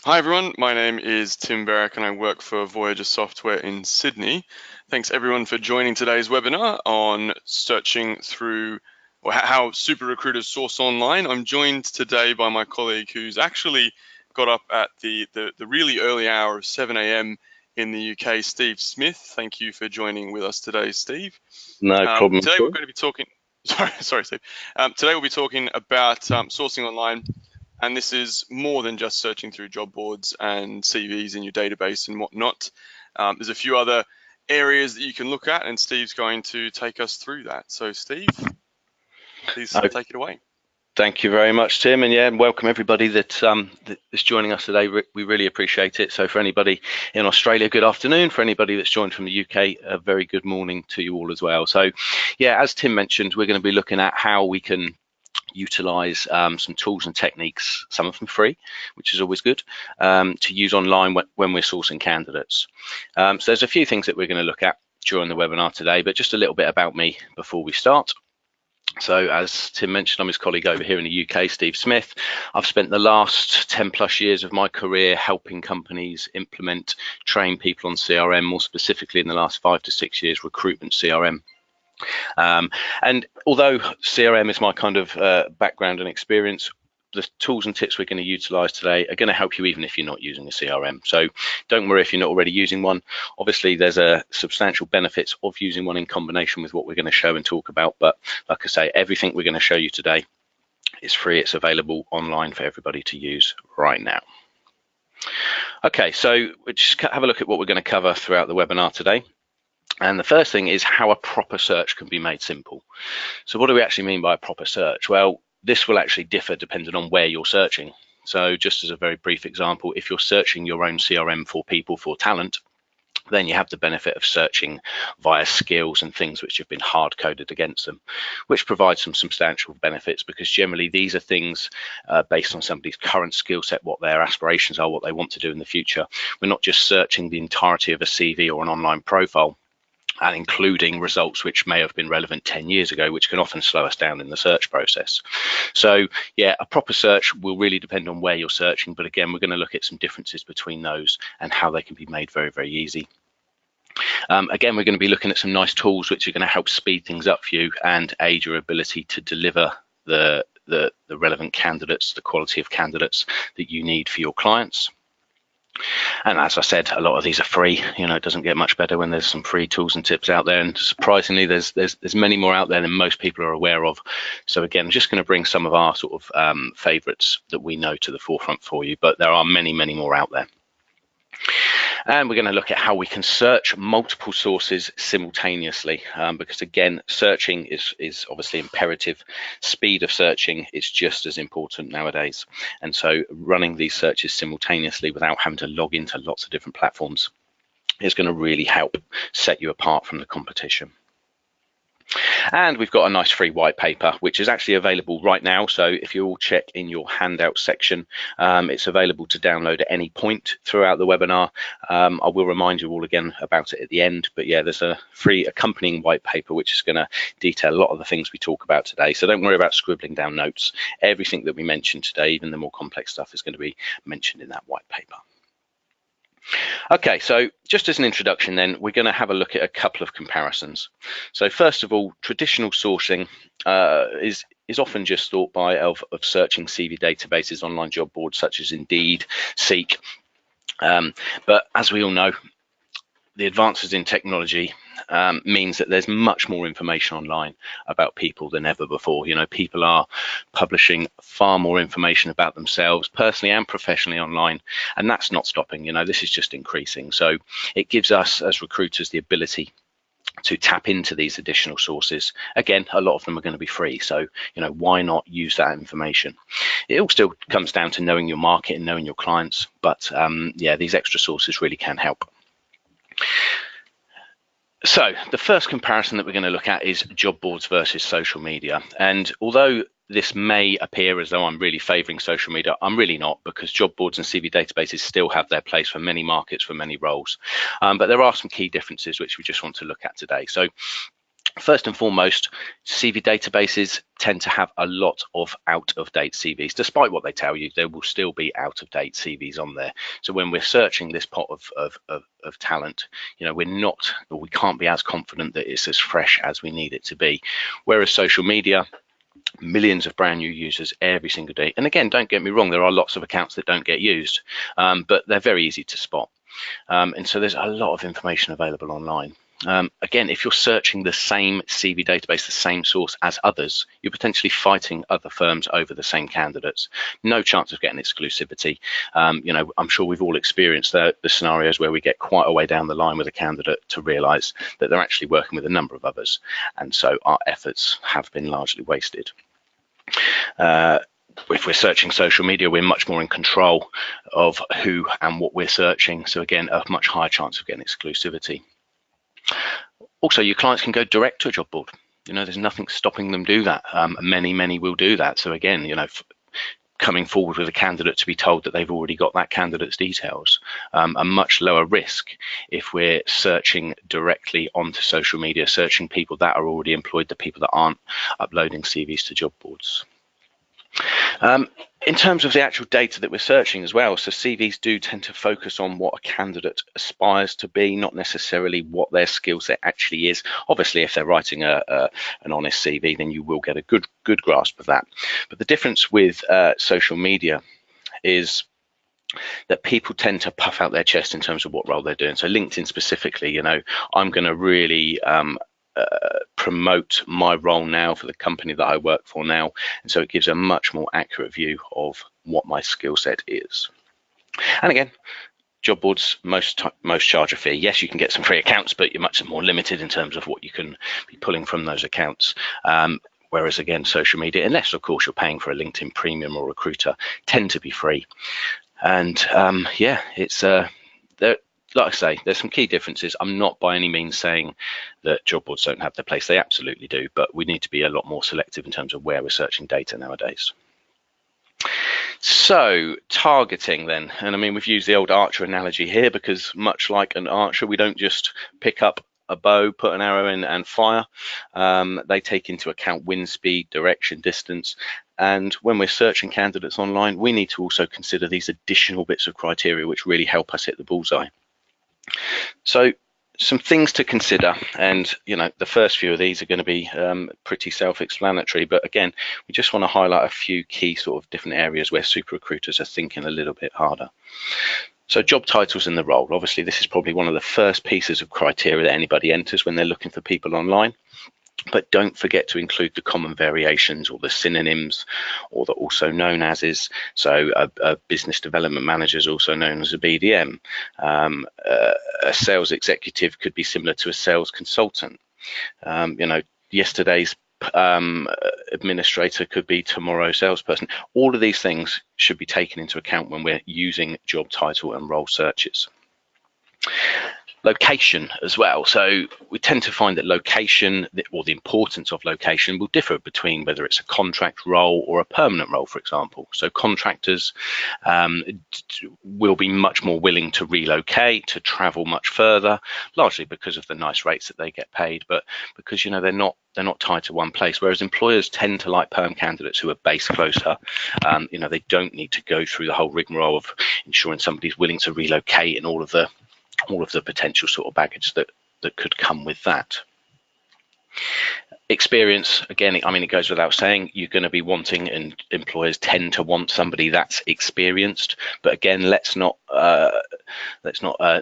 Hi everyone, my name is Tim Barrack and I work for Voyager Software in Sydney. Thanks everyone for joining today's webinar on searching through how super recruiters source online. I'm joined today by my colleague who's actually got up at the really early hour of 7 a.m. in the UK, Steve Smith. Thank you for joining with us today, Steve. No problem Today at we're all. going to be talking, sorry Steve. Today we'll be talking about sourcing online. And this is more than just searching through job boards and CVs in your database and whatnot. There's a few other areas that you can look at, and Steve's going to take us through that. So, Steve, please Oh, take it away. thank you very much, Tim, and welcome everybody that's joining us today. We really appreciate it. So, for anybody in Australia, good afternoon. For anybody that's joined from the UK, a very good morning to you all as well. So, as Tim mentioned, we're going to be looking at how we can utilize some tools and techniques, some of them free, which is always good, to use online when we're sourcing candidates. So there's a few things that we're going to look at during the webinar today, but just a little bit about me before we start. So as Tim mentioned, I'm his colleague over here in the UK, Steve Smith. I've spent the last 10 plus years of my career helping companies implement, train people on CRM, more specifically in the last 5 to 6 years, recruitment CRM. And although CRM is my kind of background and experience, the tools and tips we're going to utilize today are going to help you even if you're not using a CRM. So don't worry if you're not already using one. Obviously, there's a substantial benefits of using one in combination with what we're going to show and talk about. But like I say, everything we're going to show you today is free. It's available online for everybody to use right now. Okay, so we'll just have a look at what we're going to cover throughout the webinar today. And the first thing is how a proper search can be made simple. So what do we actually mean by a proper search? Well, this will actually differ depending on where you're searching. So just as a very brief example, if you're searching your own CRM for people, for talent, then you have the benefit of searching via skills and things which have been hard coded against them, which provides some substantial benefits because generally these are things based on somebody's current skill set, what their aspirations are, what they want to do in the future. We're not just searching the entirety of a CV or an online profile and including results which may have been relevant 10 years ago, which can often slow us down in the search process. So a proper search will really depend on where you're searching, but again, we're going to look at some differences between those and how they can be made very, very easy. Again, we're going to be looking at some nice tools which are going to help speed things up for you and aid your ability to deliver the relevant candidates, the quality of candidates that you need for your clients. And as I said, a lot of these are free. It doesn't get much better when there's some free tools and tips out there. And surprisingly, there's many more out there than most people are aware of. So again, I'm just going to bring some of our sort of favorites that we know to the forefront for you, but there are many, many more out there. And we're going to look at how we can search multiple sources simultaneously, because again, searching is obviously imperative. Speed of searching is just as important nowadays. And so running these searches simultaneously without having to log into lots of different platforms is going to really help set you apart from the competition. And we've got a nice free white paper, which is actually available right now. So if you all check in your handout section, it's available to download at any point throughout the webinar. I will remind you all again about it at the end, but there's a free accompanying white paper, which is going to detail a lot of the things we talk about today. So don't worry about scribbling down notes. Everything that we mentioned today, even the more complex stuff, is going to be mentioned in that white paper. Okay, so just as an introduction then, we're going to have a look at a couple of comparisons. So first of all, traditional sourcing is often just thought of searching CV databases, online job boards such as Indeed, Seek. But as we all know, the advances in technology means that there's much more information online about people than ever before. People are publishing far more information about themselves personally and professionally online, and that's not stopping. This is just increasing. So it gives us as recruiters the ability to tap into these additional sources. Again, a lot of them are going to be free, so why not use that information? It all still comes down to knowing your market and knowing your clients, but these extra sources really can help. So the first comparison that we're going to look at is job boards versus social media. And although this may appear as though I'm really favoring social media, I'm really not, because job boards and CV databases still have their place for many markets, for many roles. But there are some key differences which we just want to look at today. So First and foremost, CV databases tend to have a lot of out-of-date CVs. Despite what they tell you, there will still be out-of-date CVs on there. So when we're searching this pot of talent, we can't be as confident that it's as fresh as we need it to be. Whereas social media, millions of brand new users every single day. And again, don't get me wrong, there are lots of accounts that don't get used, but they're very easy to spot. And so there's a lot of information available online. Again, if you're searching the same CV database, the same source as others, you're potentially fighting other firms over the same candidates. No chance of getting exclusivity. I'm sure we've all experienced the scenarios where we get quite a way down the line with a candidate to realise that they're actually working with a number of others, and so our efforts have been largely wasted. If we're searching social media, we're much more in control of who and what we're searching. So again, a much higher chance of getting exclusivity. Also, your clients can go direct to a job board. There's nothing stopping them do that. Many will do that. So again, coming forward with a candidate to be told that they've already got that candidate's details, a much lower risk if we're searching directly onto social media, searching people that are already employed, the people that aren't uploading CVs to job boards. In terms of the actual data that we're searching as well, so CVs do tend to focus on what a candidate aspires to be, not necessarily what their skill set actually is. Obviously, if they're writing an honest CV, then you will get a good grasp of that. But the difference with social media is that people tend to puff out their chest in terms of what role they're doing. So LinkedIn specifically, I'm going to really promote my role now for the company that I work for now, and so it gives a much more accurate view of what my skill set is. And again, job boards most charge a fee. Yes, you can get some free accounts, but you're much more limited in terms of what you can be pulling from those accounts. Whereas again, social media, unless of course you're paying for a LinkedIn Premium or Recruiter, tend to be free. And it's like I say, there's some key differences. I'm not by any means saying that job boards don't have their place. They absolutely do, but we need to be a lot more selective in terms of where we're searching data nowadays. So targeting then, and I mean, we've used the old archer analogy here because much like an archer, we don't just pick up a bow, put an arrow in and fire. They take into account wind speed, direction, distance. And when we're searching candidates online, we need to also consider these additional bits of criteria which really help us hit the bullseye. So some things to consider, and the first few of these are going to be pretty self-explanatory, but again, we just want to highlight a few key sort of different areas where super recruiters are thinking a little bit harder. So job titles in the role. Obviously, this is probably one of the first pieces of criteria that anybody enters when they're looking for people online. But don't forget to include the common variations or the synonyms or the also known as is. So a business development manager is also known as a BDM. A sales executive could be similar to a sales consultant. Yesterday's administrator could be tomorrow's salesperson. All of these things should be taken into account when we're using job title and role searches. Location as well. So we tend to find that location, or the importance of location, will differ between whether it's a contract role or a permanent role, for example. So contractors will be much more willing to relocate, to travel much further, largely because of the nice rates that they get paid, but because they're not tied to one place. Whereas employers tend to like perm candidates who are based closer. They don't need to go through the whole rigmarole of ensuring somebody's willing to relocate and all of the potential sort of baggage that could come with that. Experience, again, I mean, it goes without saying, you're going to be wanting, and employers tend to want somebody that's experienced. But again, let's not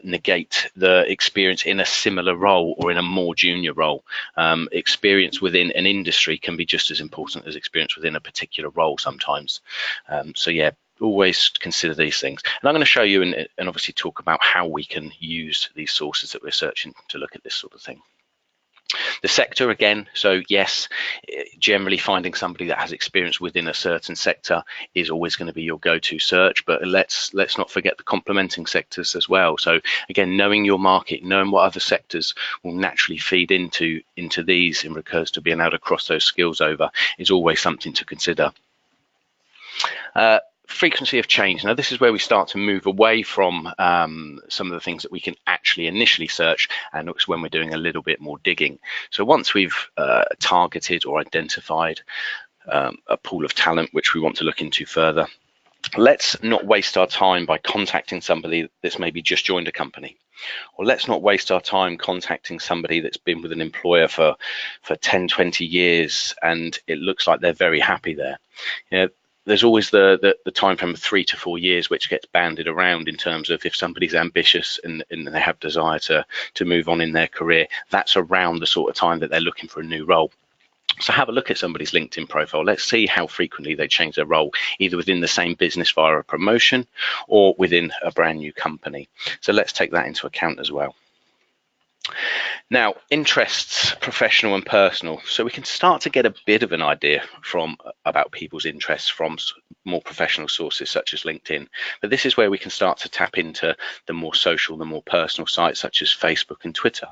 negate the experience in a similar role or in a more junior role. Experience within an industry can be just as important as experience within a particular role sometimes. So yeah, always consider these things. And I'm going to show you and obviously talk about how we can use these sources that we're searching to look at this sort of thing. The sector, again, so yes, generally finding somebody that has experience within a certain sector is always going to be your go-to search, but let's not forget the complementing sectors as well. So again, knowing your market, knowing what other sectors will naturally feed into these in regards to being able to cross those skills over is always something to consider. frequency of change. Now, this is where we start to move away from some of the things that we can actually initially search, and it's when we're doing a little bit more digging. So once we've targeted or identified a pool of talent which we want to look into further, let's not waste our time by contacting somebody that's maybe just joined a company, or let's not waste our time contacting somebody that's been with an employer for 10, 20 years and it looks like they're very happy there. You know, there's always the time frame of 3 to 4 years which gets banded around in terms of if somebody's ambitious and they have desire to move on in their career, that's around the sort of time that they're looking for a new role. So have a look at somebody's LinkedIn profile. Let's see how frequently they change their role, either within the same business via a promotion or within a brand new company. So let's take that into account as well. Now, interests, professional and personal. So we can start to get a bit of an idea about people's interests from more professional sources such as LinkedIn. But this is where we can start to tap into the more social, the more personal sites such as Facebook and Twitter.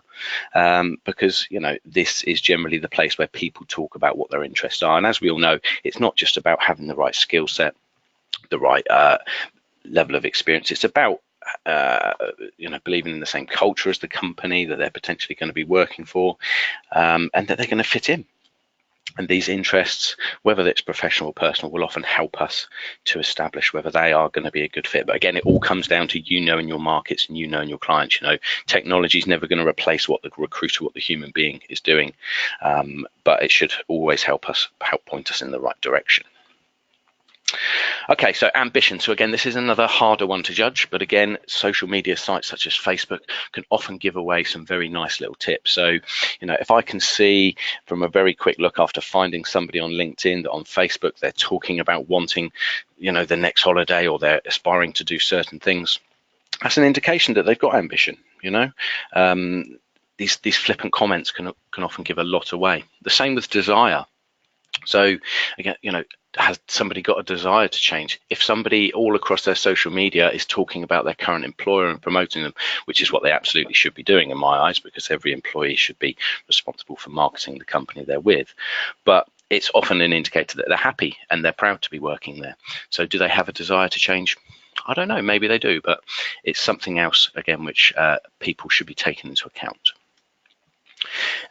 Because, you know, this is generally the place where people talk about what their interests are. And as we all know, it's not just about having the right skill set, the right level of experience. It's about believing in the same culture as the company that they're potentially going to be working for, and that they're going to fit in. And these interests, whether it's professional or personal, will often help us to establish whether they are going to be a good fit. But again, it all comes down to you knowing your markets and you knowing your clients. You know, technology is never going to replace what the recruiter, what the human being is doing, but it should always help point us in the right direction. Okay, so ambition. So again, this is another harder one to judge, but again, social media sites such as Facebook can often give away some very nice little tips. So, you know, if I can see from a very quick look after finding somebody on LinkedIn that on Facebook, they're talking about wanting, you know, the next holiday, or they're aspiring to do certain things, that's an indication that they've got ambition, you know. These flippant comments can often give a lot away. The same with desire. So again, you know, has somebody got a desire to change? If somebody all across their social media is talking about their current employer and promoting them, which is what they absolutely should be doing in my eyes, because every employee should be responsible for marketing the company they're with, but it's often an indicator that they're happy and they're proud to be working there. So do they have a desire to change? I don't know, maybe they do, but it's something else, again, which people should be taking into account.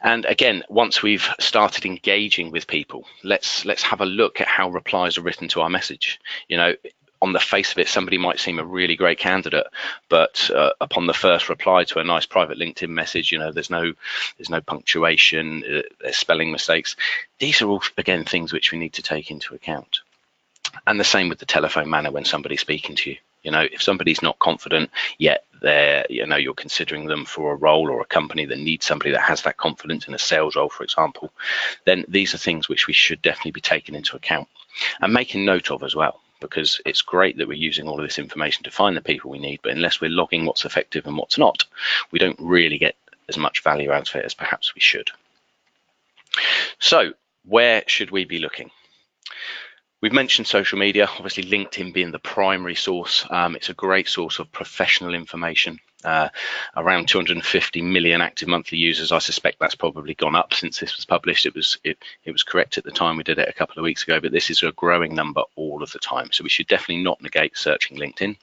And again, once we've started engaging with people, let's have a look at how replies are written to our message. You know, on the face of it, somebody might seem a really great candidate, but upon the first reply to a nice private LinkedIn message, you know, there's no punctuation, there's spelling mistakes. These are all, again, things which we need to take into account. And the same with the telephone manner when somebody's speaking to you. You know, if somebody's not confident yet, you're considering them for a role or a company that needs somebody that has that confidence in a sales role, for example, then these are things which we should definitely be taking into account and making note of as well, because it's great that we're using all of this information to find the people we need, but unless we're logging what's effective and what's not, we don't really get as much value out of it as perhaps we should. So where should we be looking? We've mentioned social media, obviously LinkedIn being the primary source. It's a great source of professional information. Around 250 million active monthly users. I suspect that's probably gone up since this was published. It was correct at the time we did it a couple of weeks ago, but this is a growing number all of the time. So we should definitely not negate searching LinkedIn.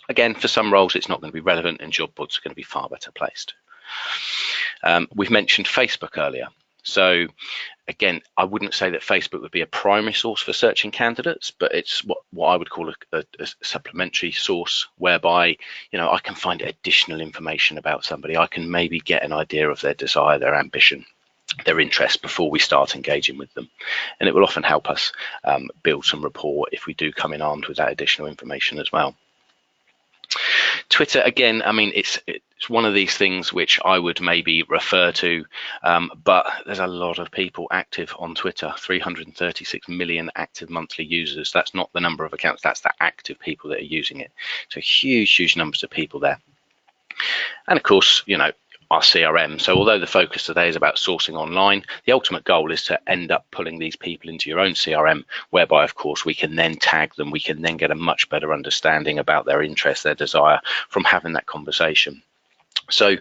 Again, for some roles, it's not going to be relevant and job boards are going to be far better placed. We've mentioned Facebook earlier. So again, I wouldn't say that Facebook would be a primary source for searching candidates, but it's what I would call a supplementary source, whereby, you know, I can find additional information about somebody. I can maybe get an idea of their desire, their ambition, their interest before we start engaging with them. And it will often help us build some rapport if we do come in armed with that additional information as well. Twitter, again, I mean, it's one of these things which I would maybe refer to, but there's a lot of people active on Twitter, 336 million active monthly users. That's not the number of accounts, that's the active people that are using it. So huge numbers of people there. And of course, you know, our CRM. So although the focus today is about sourcing online, the ultimate goal is to end up pulling these people into your own CRM, whereby, of course, we can then tag them. We can then get a much better understanding about their interest, their desire from having that conversation. So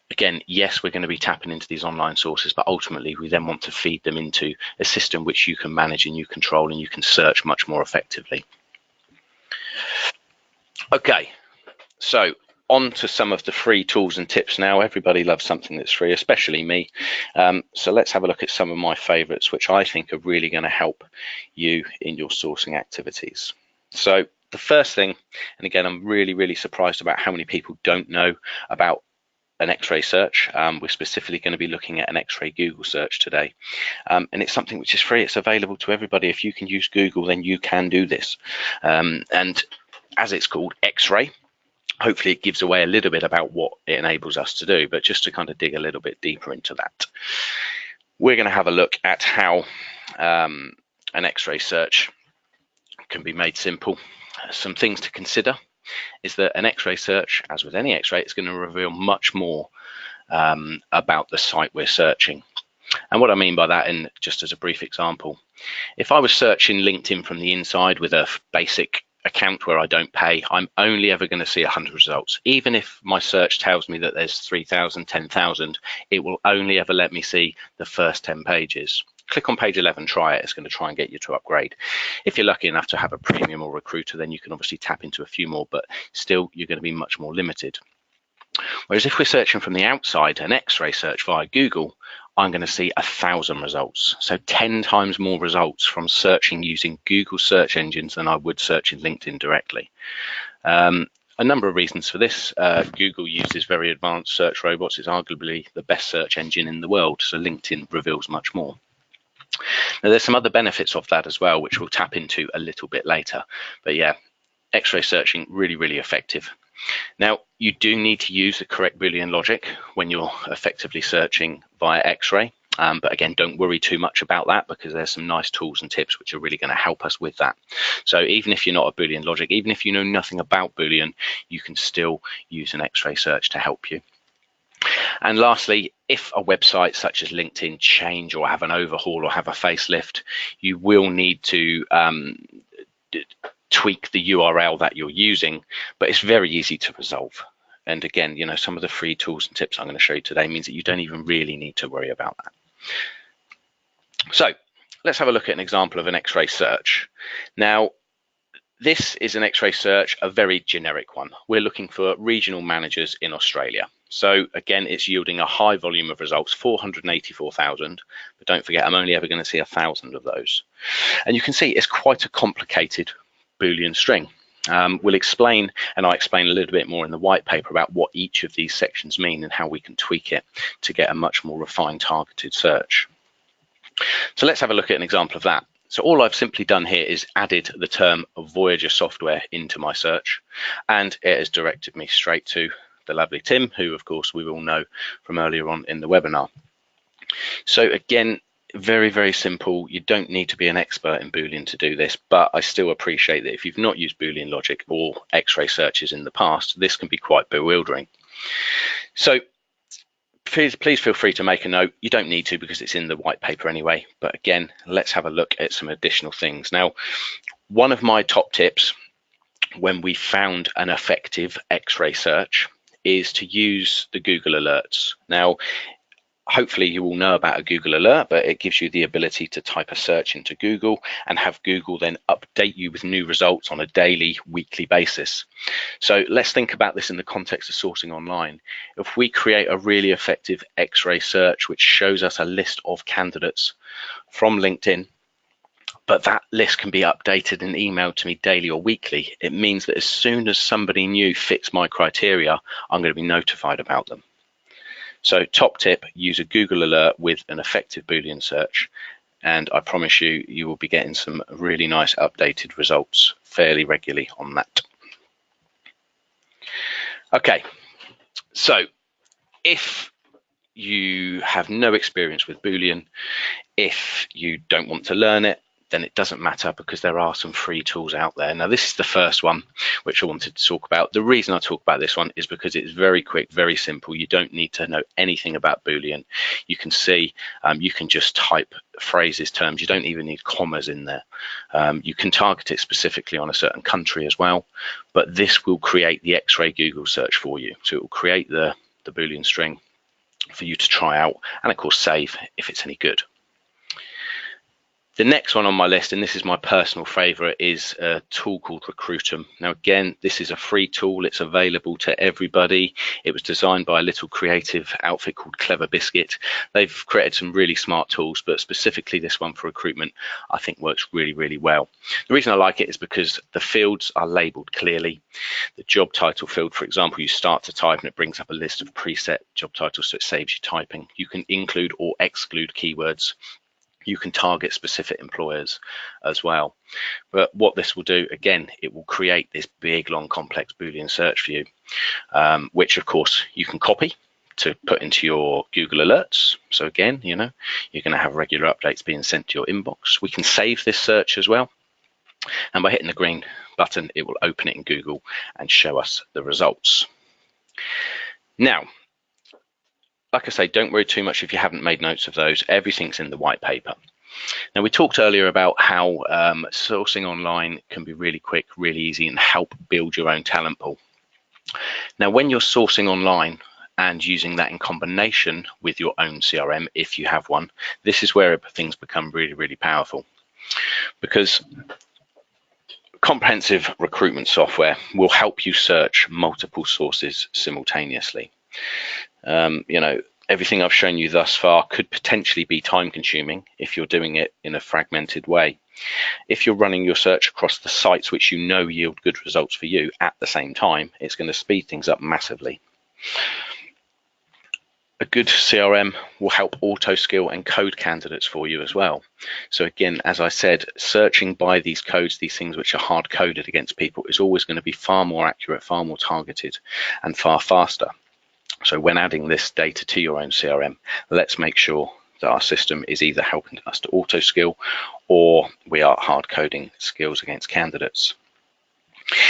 again, yes, we're going to be tapping into these online sources, but ultimately we then want to feed them into a system which you can manage and you control and you can search much more effectively. Okay, so on to some of the free tools and tips now. Everybody loves something that's free, especially me. So let's have a look at some of my favorites, which I think are really going to help you in your sourcing activities. So the first thing, and again, I'm really surprised about how many people don't know about an Xray search. We're specifically going to be looking at an Xray Google search today. And it's something which is free. It's available to everybody. If you can use Google, then you can do this. And as it's called Xray, hopefully it gives away a little bit about what it enables us to do. But just to kind of dig a little bit deeper into that, we're going to have a look at how an Xray search can be made simple. Some things to consider is that an Xray search, as with any Xray, is going to reveal much more about the site we're searching. And what I mean by that, and just as a brief example, if I was searching LinkedIn from the inside with a basic account where I don't pay, I'm only ever going to see 100 results. Even if my search tells me that there's 3,000, 10,000, it will only ever let me see the first 10 pages. Click on page 11, try it. It's going to try and get you to upgrade. If you're lucky enough to have a premium or recruiter, then you can obviously tap into a few more, but still you're going to be much more limited. Whereas if we're searching from the outside, an Xray search via Google, I'm going to see 1,000 results. So 10 times more results from searching using Google search engines than I would searching LinkedIn directly. A number of reasons for this. Google uses very advanced search robots. It's arguably the best search engine in the world, so LinkedIn reveals much more. Now, there's some other benefits of that as well, which we'll tap into a little bit later. But yeah, Xray searching, really effective. Now, you do need to use the correct Boolean logic when you're effectively searching via Xray. But again, don't worry too much about that, because there's some nice tools and tips which are really going to help us with that. So even if you're not a Boolean logic, even if you know nothing about Boolean, you can still use an Xray search to help you. And lastly, if a website such as LinkedIn change or have an overhaul or have a facelift, you will need to tweak the URL that you're using, but it's very easy to resolve. And again, you know, some of the free tools and tips I'm going to show you today means that you don't even really need to worry about that. So let's have a look at an example of an Xray search. Now, this is an Xray search, a very generic one. We're looking for regional managers in Australia. So again, it's yielding a high volume of results, 484,000, but don't forget, I'm only ever going to see 1,000 of those. And you can see it's quite a complicated Boolean string. We'll explain, and I explain a little bit more in the white paper about what each of these sections mean and how we can tweak it to get a much more refined targeted search. So let's have a look at an example of that. So all I've simply done here is added the term Voyager software into my search, and it has directed me straight to the lovely Tim, who of course we all know from earlier on in the webinar. So again, very simple. You don't need to be an expert in Boolean to do this, but I still appreciate that if you've not used Boolean logic or Xray searches in the past, this can be quite bewildering. So please feel free to make a note. You don't need to, because it's in the white paper anyway. But again, let's have a look at some additional things. Now, one of my top tips when we found an effective Xray search is to use the Google alerts. Now, hopefully you all know about a Google alert, but it gives you the ability to type a search into Google and have Google then update you with new results on a daily, weekly basis. So let's think about this in the context of sourcing online. If we create a really effective Xray search which shows us a list of candidates from LinkedIn, but that list can be updated and emailed to me daily or weekly, it means that as soon as somebody new fits my criteria, I'm going to be notified about them. So top tip, use a Google alert with an effective Boolean search, and I promise you, you will be getting some really nice updated results fairly regularly on that. Okay, so if you have no experience with Boolean, if you don't want to learn it, then it doesn't matter, because there are some free tools out there. Now, this is the first one which I wanted to talk about. The reason I talk about this one is because it's very quick, very simple. You don't need to know anything about Boolean. You can see, you can just type phrases, terms. You don't even need commas in there. You can target it specifically on a certain country as well, but this will create the Xray Google search for you. So it will create the Boolean string for you to try out, and of course save if it's any good. The next one on my list, and this is my personal favorite, is a tool called Recruitum. Now, again, this is a free tool. It's available to everybody. It was designed by a little creative outfit called Clever Biscuit. They've created some really smart tools, but specifically this one for recruitment, I think works really, really well. The reason I like it is because the fields are labeled clearly. The job title field, for example, you start to type and it brings up a list of preset job titles, so it saves you typing. You can include or exclude keywords. You can target specific employers as well. But what this will do, again, it will create this big, long, complex Boolean search for you, which of course you can copy to put into your Google Alerts. So again, you're going to have regular updates being sent to your inbox. We can save this search as well. And by hitting the green button, it will open it in Google and show us the results. Now, like I say, don't worry too much if you haven't made notes of those. Everything's in the white paper. Now, we talked earlier about how sourcing online can be really quick, really easy, and help build your own talent pool. Now, when you're sourcing online and using that in combination with your own CRM, if you have one, this is where things become really, really powerful. Because comprehensive recruitment software will help you search multiple sources simultaneously. Everything I've shown you thus far could potentially be time consuming if you're doing it in a fragmented way. If you're running your search across the sites which you know yield good results for you at the same time, it's going to speed things up massively. A good CRM will help auto skill and code candidates for you as well. So again, as I said, searching by these codes, these things which are hard coded against people, is always going to be far more accurate, far more targeted, and far faster. So when adding this data to your own CRM, let's make sure that our system is either helping us to auto skill or we are hard coding skills against candidates.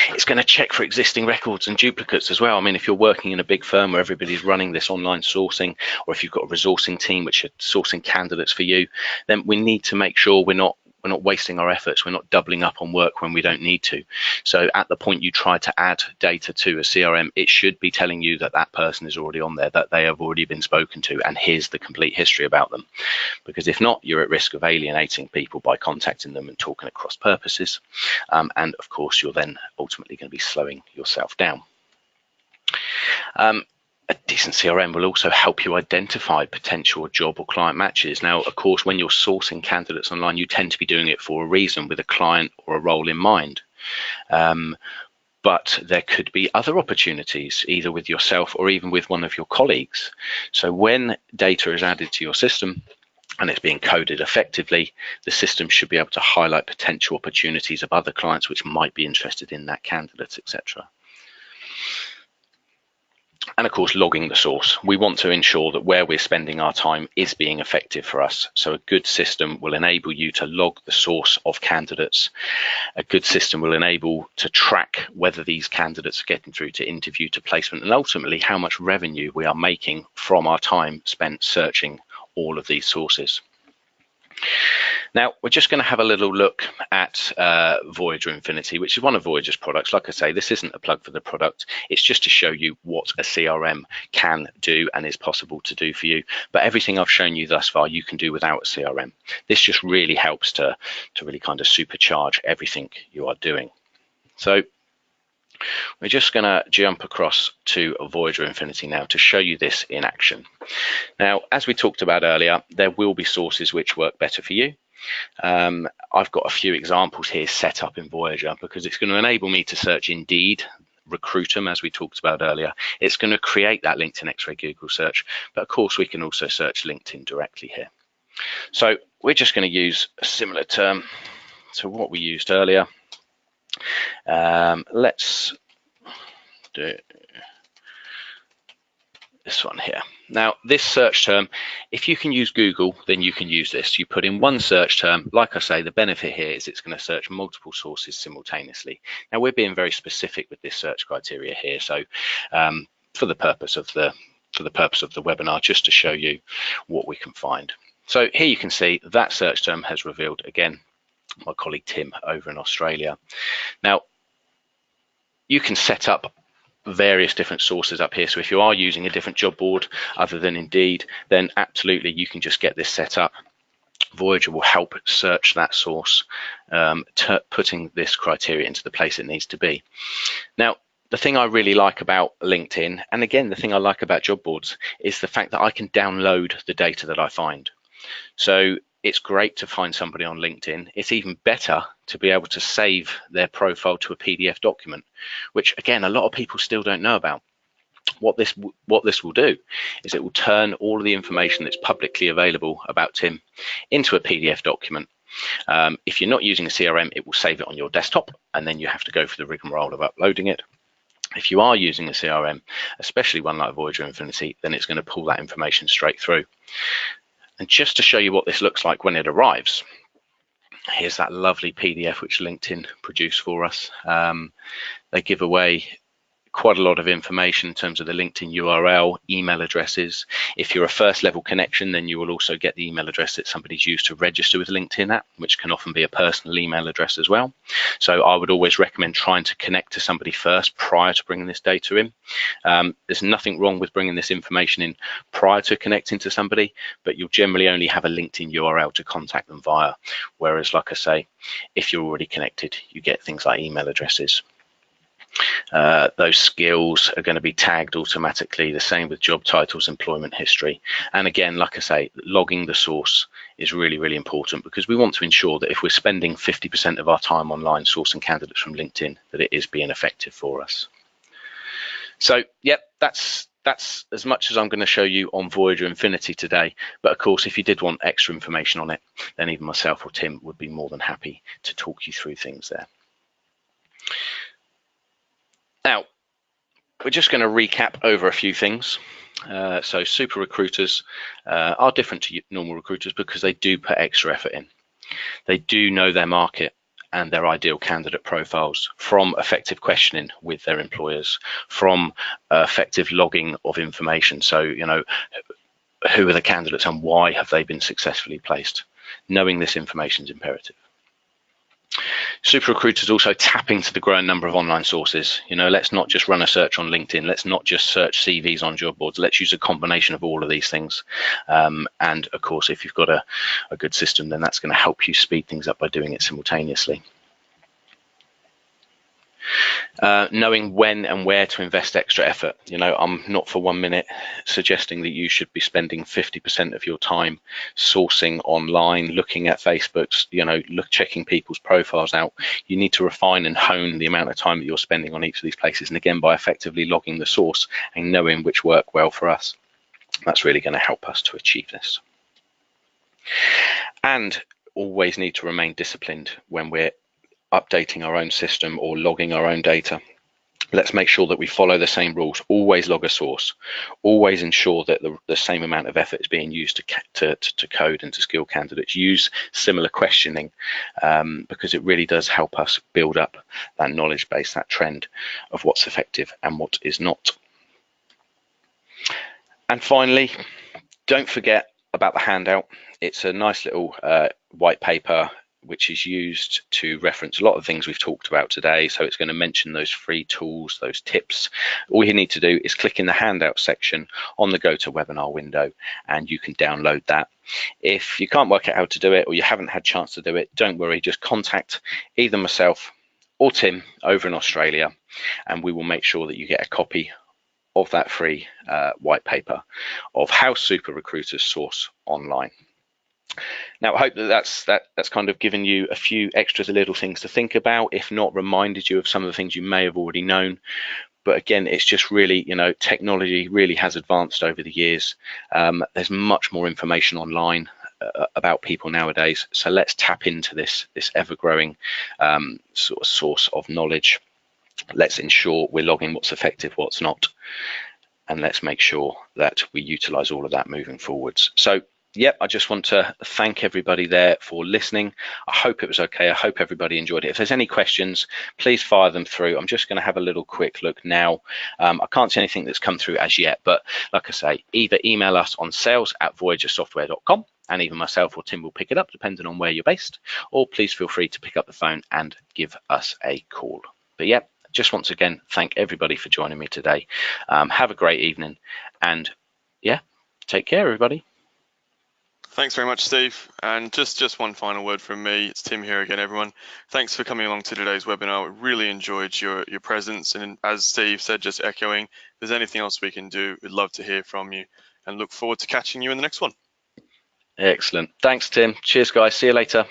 It's going to check for existing records and duplicates as well. I mean, if you're working in a big firm where everybody's running this online sourcing, or if you've got a resourcing team which are sourcing candidates for you, then we need to make sure we're not wasting our efforts. We're not doubling up on work when we don't need to. So at the point you try to add data to a CRM, it should be telling you that that person is already on there, that they have already been spoken to, and here's the complete history about them. Because if not, you're at risk of alienating people by contacting them and talking at cross purposes. And of course, you're then ultimately going to be slowing yourself down. A decent CRM will also help you identify potential job or client matches. Now, of course, when you're sourcing candidates online, you tend to be doing it for a reason, with a client or a role in mind. But there could be other opportunities, either with yourself or even with one of your colleagues. So when data is added to your system and it's being coded effectively, the system should be able to highlight potential opportunities of other clients which might be interested in that candidate, etc. And of course, logging the source. We want to ensure that where we're spending our time is being effective for us. So a good system will enable you to log the source of candidates. A good system will enable to track whether these candidates are getting through to interview, to placement, and ultimately how much revenue we are making from our time spent searching all of these sources. Now, we're just going to have a little look at Voyager Infinity, which is one of Voyager's products. Like I say, this isn't a plug for the product. It's just to show you what a CRM can do and is possible to do for you. But everything I've shown you thus far, you can do without a CRM. This just really helps to really kind of supercharge everything you are doing. So we're just going to jump across to Voyager Infinity now to show you this in action. Now, as we talked about earlier, there will be sources which work better for you. I've got a few examples here set up in Voyager because it's going to enable me to search Indeed, Recruitum, as we talked about earlier. It's going to create that LinkedIn Xray Google search, but of course we can also search LinkedIn directly here. So we're just going to use a similar term to what we used earlier. Let's do this one here. Now, this search term, if you can use Google, then you can use this. You put in one search term. Like I say, the benefit here is it's going to search multiple sources simultaneously. Now, we're being very specific with this search criteria here. So for the purpose of the webinar, just to show you what we can find. So here you can see that search term has revealed, again, my colleague Tim over in Australia. Now, you can set up various different sources up here. So if you are using a different job board other than Indeed, then absolutely you can just get this set up. Voyager will help search that source, putting this criteria into the place it needs to be. Now, the thing I really like about LinkedIn, and again, the thing I like about job boards, is the fact that I can download the data that I find. So it's great to find somebody on LinkedIn. It's even better to be able to save their profile to a PDF document, which again, a lot of people still don't know about. What this will do is it will turn all of the information that's publicly available about Tim into a PDF document. If you're not using a CRM, it will save it on your desktop, and then you have to go for the rigmarole of uploading it. If you are using a CRM, especially one like Voyager Infinity, then it's going to pull that information straight through. And just to show you what this looks like when it arrives, here's that lovely PDF which LinkedIn produced for us. They give away quite a lot of information in terms of the LinkedIn URL, email addresses. If you're a first level connection, then you will also get the email address that somebody's used to register with LinkedIn at, which can often be a personal email address as well. So I would always recommend trying to connect to somebody first prior to bringing this data in. There's nothing wrong with bringing this information in prior to connecting to somebody, but you'll generally only have a LinkedIn URL to contact them via. Whereas, like I say, if you're already connected, you get things like email addresses. Those skills are going to be tagged automatically, the same with job titles, employment history. And again, like I say, logging the source is really, really important, because we want to ensure that if we're spending 50% of our time online sourcing candidates from LinkedIn, that it is being effective for us. So, yep, that's as much as I'm going to show you on Voyager Infinity today. But of course, if you did want extra information on it, then even myself or Tim would be more than happy to talk you through things there. Now, we're just going to recap over a few things. So super recruiters are different to normal recruiters because they do put extra effort in. They do know their market and their ideal candidate profiles, from effective questioning with their employers, from effective logging of information. So, you know, who are the candidates and why have they been successfully placed? Knowing this information is imperative. Super recruiters also tap into the growing number of online sources. You know, let's not just run a search on LinkedIn. Let's not just search CVs on job boards. Let's use a combination of all of these things. And of course, if you've got a good system, then that's going to help you speed things up by doing it simultaneously. Knowing when and where to invest extra effort. You know, I'm not for 1 minute suggesting that you should be spending 50% of your time sourcing online, looking at Facebook's, you know, checking people's profiles out. You need to refine and hone the amount of time that you're spending on each of these places, and again, by effectively logging the source and knowing which work well for us. That's really going to help us to achieve this. And always need to remain disciplined when we're updating our own system or logging our own data. Let's make sure that we follow the same rules. Always log a source. Always ensure that the same amount of effort is being used to code and to skill candidates. Use similar questioning because it really does help us build up that knowledge base, that trend of what's effective and what is not. And finally, don't forget about the handout. It's a nice little white paper which is used to reference a lot of things we've talked about today. So it's going to mention those free tools, those tips. All you need to do is click in the handout section on the GoToWebinar window, and you can download that. If you can't work out how to do it, or you haven't had a chance to do it, don't worry, just contact either myself or Tim over in Australia, and we will make sure that you get a copy of that free white paper of how super recruiters source online. Now, I hope that's kind of given you a few extras, little things to think about, if not reminded you of some of the things you may have already known. But again, it's just really, you know, technology really has advanced over the years. There's much more information online about people nowadays. So let's tap into this ever-growing sort of source of knowledge. Let's ensure we're logging what's effective, what's not, and let's make sure that we utilize all of that moving forwards. So, yep, I just want to thank everybody there for listening. I hope it was okay. I hope everybody enjoyed it. If there's any questions, please fire them through. I'm just going to have a little quick look now. I can't see anything that's come through as yet, but like I say, either email us on sales@voyagersoftware.com, and either myself or Tim will pick it up, depending on where you're based, or please feel free to pick up the phone and give us a call. But yeah, just once again, thank everybody for joining me today. Have a great evening, and yeah, take care, everybody. Thanks very much, Steve. And just one final word from me. It's Tim here again, everyone. Thanks for coming along to today's webinar. We really enjoyed your presence. And as Steve said, just echoing, if there's anything else we can do, we'd love to hear from you and look forward to catching you in the next one. Excellent. Thanks, Tim. Cheers, guys. See you later.